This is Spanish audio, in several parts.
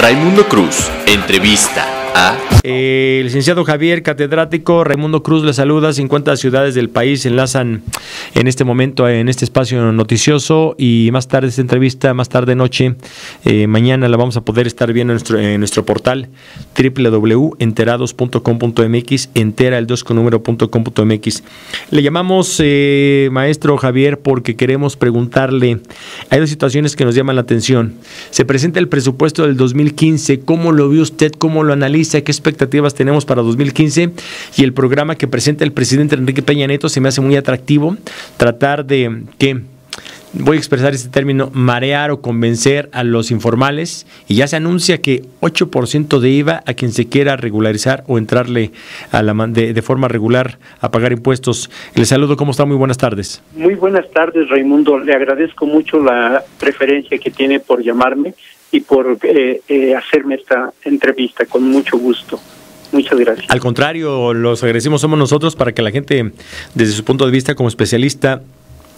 Raimundo Cruz, entrevista a... licenciado Javier, catedrático. Raimundo Cruz le saluda. 50 ciudades del país se enlazan en este momento en este espacio noticioso, y más tarde esta entrevista, más tarde noche, mañana la vamos a poder estar viendo en nuestro portal www.enterados.com.mx, entera el 2 con número.com.mx. Le llamamos maestro Javier porque queremos preguntarle, hay dos situaciones que nos llaman la atención. Se presenta el presupuesto del 2015, ¿cómo lo ve usted? ¿Cómo lo analiza? ¿Qué expectativas tenemos para 2015? Y el programa que presenta el presidente Enrique Peña Nieto se me hace muy atractivo, tratar de que, voy a expresar este término, marear o convencer a los informales, y ya se anuncia que 8% de IVA a quien se quiera regularizar o entrarle a de forma regular a pagar impuestos. Le saludo, ¿cómo está? Muy buenas tardes. Muy buenas tardes, Raimundo. Le agradezco mucho la preferencia que tiene por llamarme y por hacerme esta entrevista, con mucho gusto. Muchas gracias. Al contrario, los agradecemos somos nosotros, para que la gente, desde su punto de vista como especialista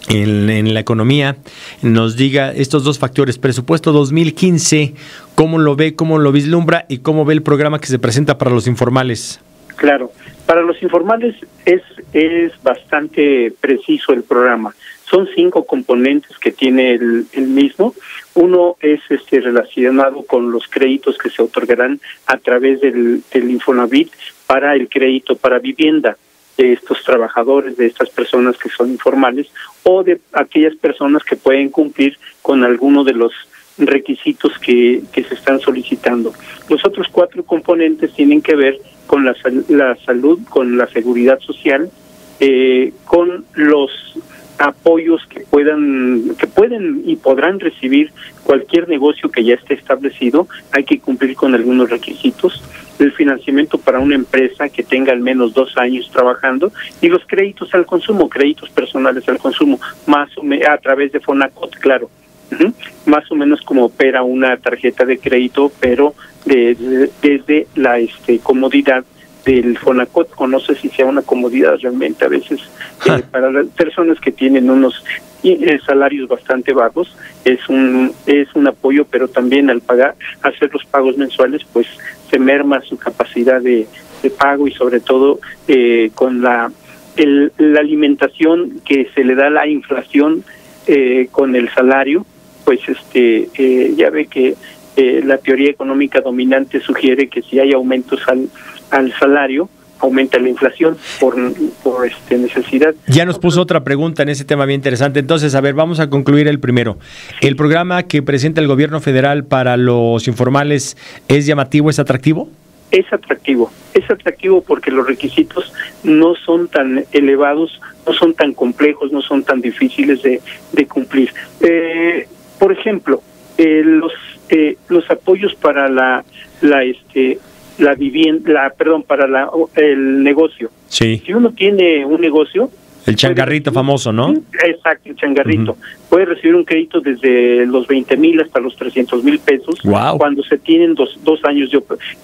en la economía, nos diga estos dos factores. Presupuesto 2015, ¿cómo lo ve, cómo lo vislumbra y cómo ve el programa que se presenta para los informales? Claro, para los informales es bastante preciso el programa. Son 5 componentes que tiene el mismo. Uno es relacionado con los créditos que se otorgarán a través del Infonavit para el crédito para vivienda de estos trabajadores, de estas personas que son informales, o de aquellas personas que pueden cumplir con alguno de los requisitos que se están solicitando. Los otros 4 componentes tienen que ver con la salud, con la seguridad social, con los apoyos que pueden y podrán recibir cualquier negocio que ya esté establecido. Hay que cumplir con algunos requisitos. El financiamiento para una empresa que tenga al menos 2 años trabajando, y los créditos al consumo, créditos personales al consumo, más o menos a través de Fonacot, claro. Más o menos como opera una tarjeta de crédito, pero desde la comodidad del Fonacot, o no sé si sea una comodidad realmente, a veces para las personas que tienen unos salarios bastante bajos es un apoyo, pero también al hacer los pagos mensuales, pues se merma su capacidad de pago, y sobre todo con la alimentación que se le da la inflación con el salario, pues ya ve que la teoría económica dominante sugiere que si hay aumentos al salario, aumenta la inflación por necesidad. Ya nos puso otra pregunta en ese tema bien interesante. Entonces, a ver, vamos a concluir el primero. Sí. ¿El programa que presenta el gobierno federal para los informales es llamativo, es atractivo? Es atractivo porque los requisitos no son tan elevados, no son tan complejos, no son tan difíciles de cumplir. Por ejemplo, los apoyos para el negocio. Sí. Si uno tiene un negocio, el changarrito famoso, ¿no? Exacto, el changarrito. Puede recibir un crédito desde los 20,000 hasta los 300,000 pesos. Wow. Cuando se tienen dos años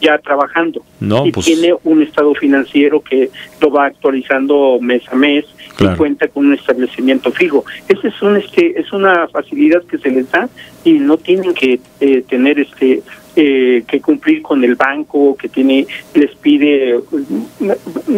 ya trabajando. No, y pues tiene un estado financiero que lo va actualizando mes a mes. Claro. Y cuenta con un establecimiento fijo. Esa es una facilidad que se les da, y no tienen que tener que cumplir con el banco, que les pide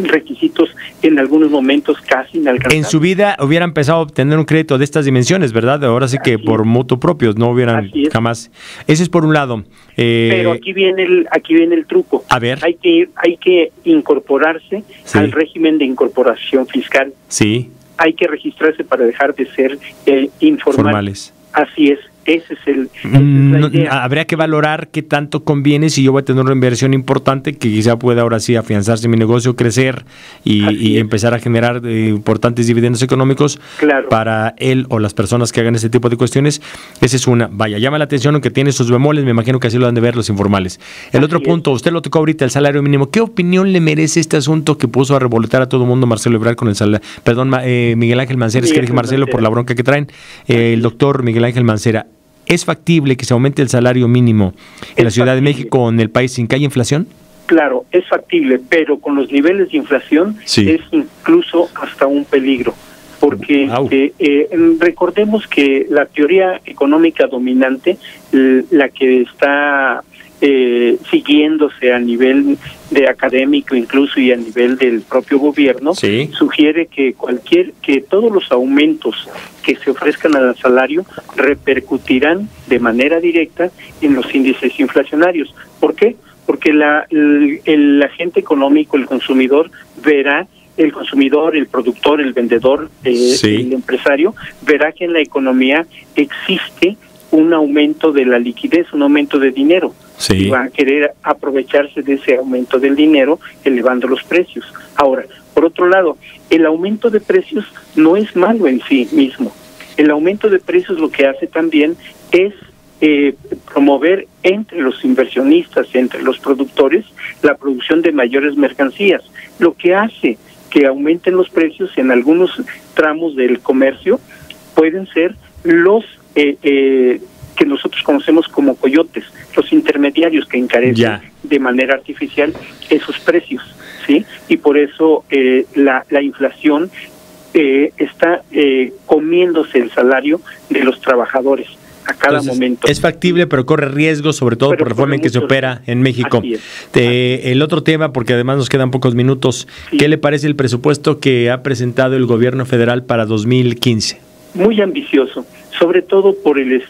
requisitos en algunos momentos casi inalcanzables. En su vida hubieran empezado a obtener un crédito de estas dimensiones, ¿verdad? Ahora sí que así por mutuo propio, no hubieran jamás. Ese es por un lado. Pero aquí viene el truco. A ver. Hay que incorporarse al régimen de incorporación fiscal. Sí. Hay que registrarse para dejar de ser informales. Así es. Ese es la idea. Habría que valorar qué tanto conviene si yo voy a tener una inversión importante que quizá pueda ahora sí afianzarse mi negocio, crecer y empezar a generar importantes dividendos económicos. Claro. Para él o las personas que hagan ese tipo de cuestiones. Esa es una. Vaya, llama la atención, aunque tiene sus bemoles, me imagino que así lo han de ver los informales. El otro punto, usted lo tocó ahorita, el salario mínimo. ¿Qué opinión le merece este asunto que puso a revolotear a todo el mundo Marcelo Ebrard con el salario? Perdón, Miguel Ángel Mancera, es que dije Marcelo por la bronca que traen. El doctor Miguel Ángel Mancera. ¿Es factible que se aumente el salario mínimo en la Ciudad de México o en el país sin que haya inflación? Claro, es factible, pero con los niveles de inflación es incluso hasta un peligro. Porque recordemos que la teoría económica dominante, la que está siguiéndose a nivel de académico incluso y a nivel del propio gobierno, sí, sugiere que todos los aumentos que se ofrezcan al salario repercutirán de manera directa en los índices inflacionarios. ¿Por qué? Porque el agente económico, el consumidor, el productor, el vendedor, el empresario, verá que en la economía existe un aumento de la liquidez, un aumento de dinero. Sí. Y va a querer aprovecharse de ese aumento del dinero, elevando los precios. Ahora, por otro lado, el aumento de precios no es malo en sí mismo. El aumento de precios lo que hace también es promover entre los inversionistas, entre los productores, la producción de mayores mercancías, lo que hace que aumenten los precios en algunos tramos del comercio. Pueden ser los que nosotros conocemos como coyotes, los intermediarios que encarecen de manera artificial esos precios, ¿sí? Y por eso la inflación está comiéndose el salario de los trabajadores a cada momento. Es factible, pero corre riesgo, sobre todo por la forma en que se opera en México. El otro tema, porque además nos quedan pocos minutos, ¿qué le parece el presupuesto que ha presentado el gobierno federal para 2015? Muy ambicioso, sobre todo por el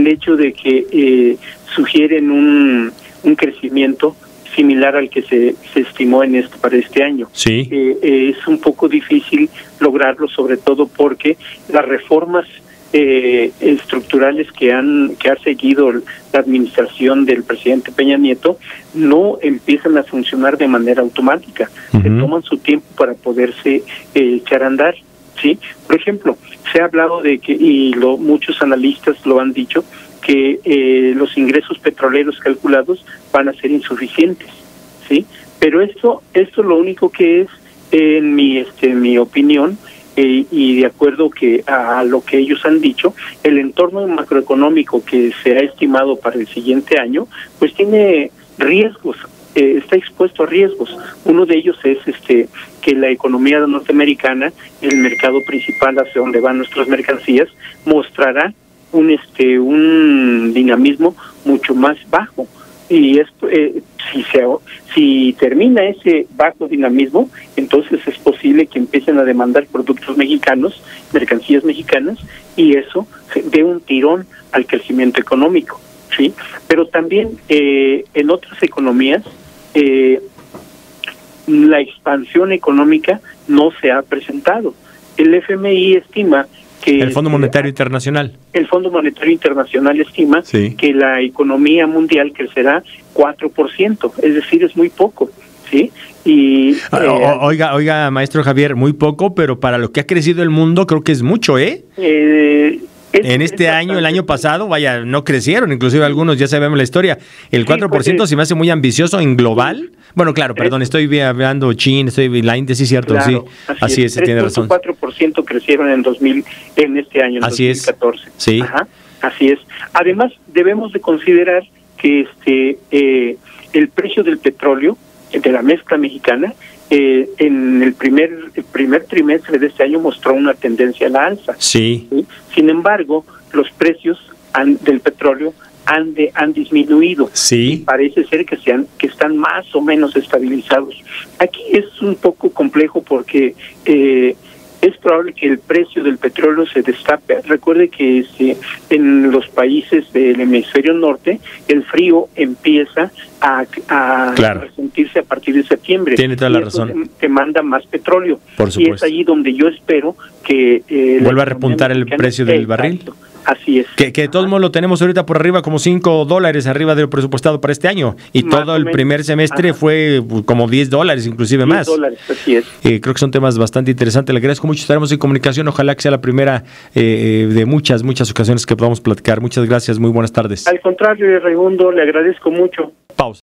hecho de que sugieren un crecimiento similar al que se estimó para este año. Sí. Es un poco difícil lograrlo, sobre todo porque las reformas estructurales que ha seguido la administración del presidente Peña Nieto no empiezan a funcionar de manera automática. Se toman su tiempo para poderse echar a andar, ¿sí? Por ejemplo, se ha hablado de que, y muchos analistas lo han dicho, que los ingresos petroleros calculados van a ser insuficientes, ¿sí? Pero esto lo único que es, en mi opinión, y de acuerdo a lo que ellos han dicho, el entorno macroeconómico que se ha estimado para el siguiente año, pues tiene riesgos, está expuesto a riesgos. Uno de ellos es que la economía norteamericana, el mercado principal hacia donde van nuestras mercancías, mostrará un dinamismo mucho más bajo. Y si termina ese bajo dinamismo, entonces es posible que empiecen a demandar productos mexicanos, mercancías mexicanas, y eso dé un tirón al crecimiento económico, ¿sí? Pero también en otras economías la expansión económica no se ha presentado. El FMI estima que el Fondo Monetario Internacional. El Fondo Monetario Internacional estima que la economía mundial crecerá 4%, es decir, es muy poco, ¿sí? Y oiga, maestro Javier, muy poco, pero para lo que ha crecido el mundo creo que es mucho, ¿eh? En este año, el año pasado, vaya, no crecieron, inclusive algunos, ya sabemos la historia. El 4% se me hace muy ambicioso en global. Bueno, claro, perdón, estoy hablando China, la India, sí, cierto, claro, sí, así es, tiene razón. 4% crecieron en este año, en así 2014. Es. Sí. Ajá, así es. Además, debemos de considerar que el precio del petróleo, de la mezcla mexicana, en el primer trimestre de este año mostró una tendencia a la alza. Sí. ¿Sí? Sin embargo, los precios del petróleo han disminuido. Sí. Parece ser que están más o menos estabilizados. Aquí es un poco complejo porque es probable que el precio del petróleo se destape. Recuerde que en los países del hemisferio norte el frío empieza a resentirse a partir de septiembre. Tiene toda la razón. Demanda más petróleo. Por supuesto. Y es allí donde yo espero que vuelva a repuntar el precio del barril. Así es. Que de todos modos lo tenemos ahorita por arriba como $5 arriba de lo presupuestado para este año. Y más todo el primer semestre fue como $10, inclusive más. $10, así es. Creo que son temas bastante interesantes. Le agradezco mucho. Estaremos en comunicación. Ojalá que sea la primera de muchas ocasiones que podamos platicar. Muchas gracias. Muy buenas tardes. Al contrario, Raimundo, le agradezco mucho. Pausa.